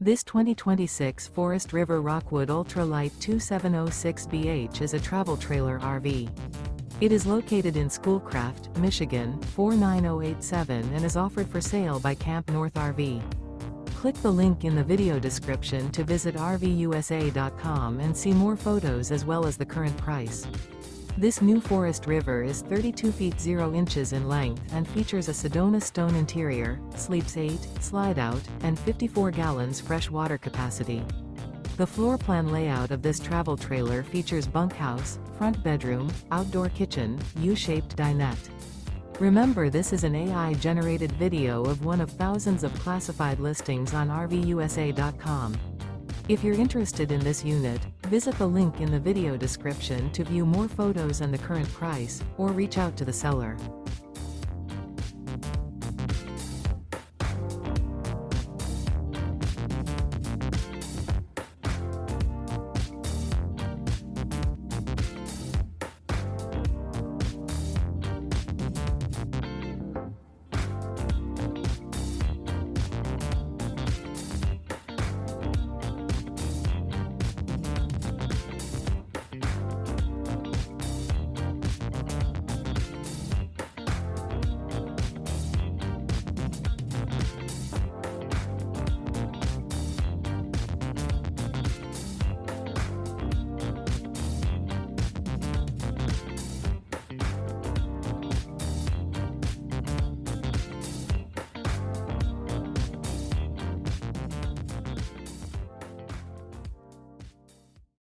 This 2026 Forest River Rockwood Ultra Lite 2706BH is a travel trailer RV. It is located in Schoolcraft, Michigan, 49087 and is offered for sale by CampNorth RV. Click the link in the video description to visit RVUSA.com and see more photos as well as the current price. This new Forest River is 32 feet 0 inches in length and features a SEDONA-STONE interior, sleeps 8, Slideout, and 54 gallons fresh water capacity. The floor plan layout of this travel trailer features bunkhouse, front bedroom, outdoor kitchen, U-shaped dinette. Remember, this is an AI-generated video of one of thousands of classified listings on RVUSA.com. If you're interested in this unit, visit the link in the video description to view more photos and the current price, or reach out to the seller.